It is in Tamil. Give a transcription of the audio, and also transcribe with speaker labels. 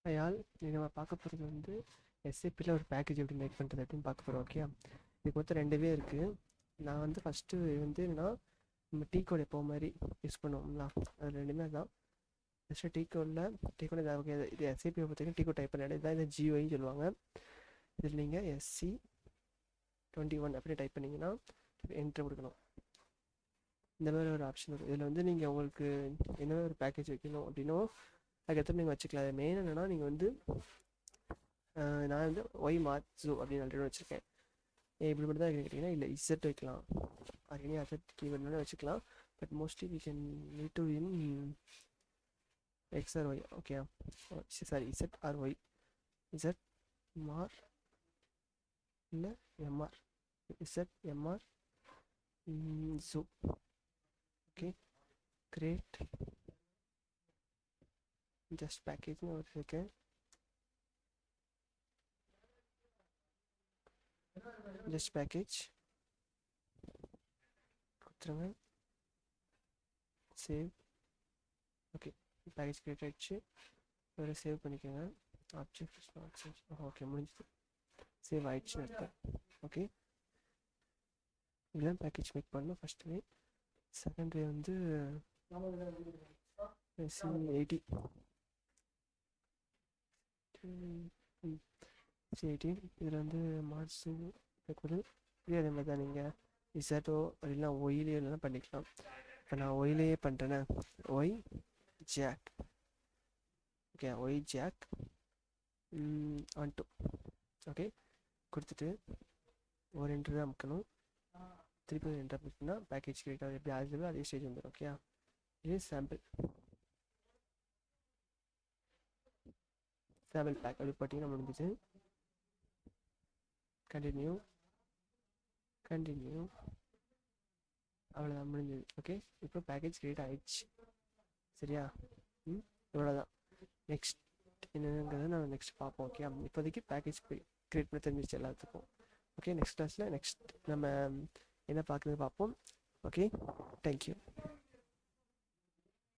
Speaker 1: ஆயால் இது நம்ம பார்க்க போகிறது வந்து எஸ்ஏபியில் ஒரு பேக்கேஜ் எப்படி மேக் பண்ணுறது அப்படின்னு பார்க்க போகிறோம். ஓகே, இதுக்கு மொத்தம் ரெண்டுவே இருக்குது. நான் வந்து ஃபஸ்ட்டு வந்து என்னன்னா, நம்ம டீ கோட் எப்போ மாதிரி யூஸ் பண்ணுவோம்ல, அது ரெண்டுமே தான். ஃபஸ்ட்டு டீ கோடில் ஓகே, இது எஸ்ஏபியை பார்த்தீங்கன்னா டீ கோட் டைப் பண்ண இதான் இந்த ஜிஓன்னு சொல்லுவாங்க. இதில் நீங்கள் SC21 அப்படி டைப் பண்ணிங்கன்னா என்ட்ரு கொடுக்கணும். இந்த மாதிரி ஒரு ஆப்ஷன் இருக்குது. இதில் வந்து நீங்கள் உங்களுக்கு என்ன ஒரு பேக்கேஜ் வைக்கணும் அப்படின்னோ அதுக்கேற்ற நீங்கள் வச்சுக்கலாம். அது மெயின் என்னென்னா, நீங்கள் வந்து நான் வந்து ஒய் மார்க்ஸோ அப்படின்னு ஆல்ரெடி வச்சுருக்கேன். இப்படி மட்டும் தான் கேட்டிங்கன்னா இல்லை இசட் வைக்கலாம், அது எனி அதர் கீவேர்ட்னாலும் வச்சுக்கலாம். But mostly we can need to in X or Y. Okay, sorry Z or Y, Z மார் இல்லை எம்ஆர், இசட் எம்ஆர் ஜூ. ஓகே, கிரேட் ஜஸ்ட் பேக்கேஜ்னு ஒரு இருக்கேன். ஜஸ்ட் பேக்கேஜ் கொடுத்துருங்க, சேவ். ஓகே, பேக்கேஜ் கிரியேட் ஆகிடுச்சு. வேறு சேவ் பண்ணிக்கோங்க. ஆப்ஜெக்ட் ஓகே, முடிஞ்சுது, சேவ் ஆகிடுச்சுன்னு அர்த்தம். ஓகே, இதுதான் பேக்கேஜ் மேக் பண்ணணும் ஃபஸ்ட் வே. செகண்ட் வே வந்து C80 C18. இதில் வந்து மார்க்ஸு வைக்கிறது இதே அதே மாதிரி தான். நீங்கள் இசட்டோ இல்லைன்னா ஒயிலே இல்லைனா பண்ணிக்கலாம். இப்போ நான் ஒயிலேயே பண்ணுறேன்னா y jack. Okay, y jack on to. Okay, கொடுத்துட்டு ஒரு என்ட்ரு தான் அமுக்கணும். திருப்பி ஒரு என்ட்ரு அமுக்கினா பேக்கேஜ் கிரியேட் ஆகுது. எப்படி ஆகுது அதே ஸ்டேஜ் வந்துடும். ஓகே, இது சாம்பிள் பேக் அப்படி பார்த்தீங்கன்னா முடிஞ்சிச்சு. கண்டினியூ அவ்வளோதான், முடிஞ்சது. ஓகே, இப்போ பேக்கேஜ் கிரியேட் ஆகிடுச்சு. சரியா? இவ்வளோதான். நெக்ஸ்ட் என்னங்கிறத நம்ம நெக்ஸ்ட் பார்ப்போம். ஓகே, இப்போதைக்கு பேக்கேஜ் கிரியேட் பண்ண தெரிஞ்சிச்சு எல்லாத்துக்கும். ஓகே, நெக்ஸ்ட் கிளாஸில் நம்ம என்ன பார்க்குறது பார்ப்போம். Okay, thank you.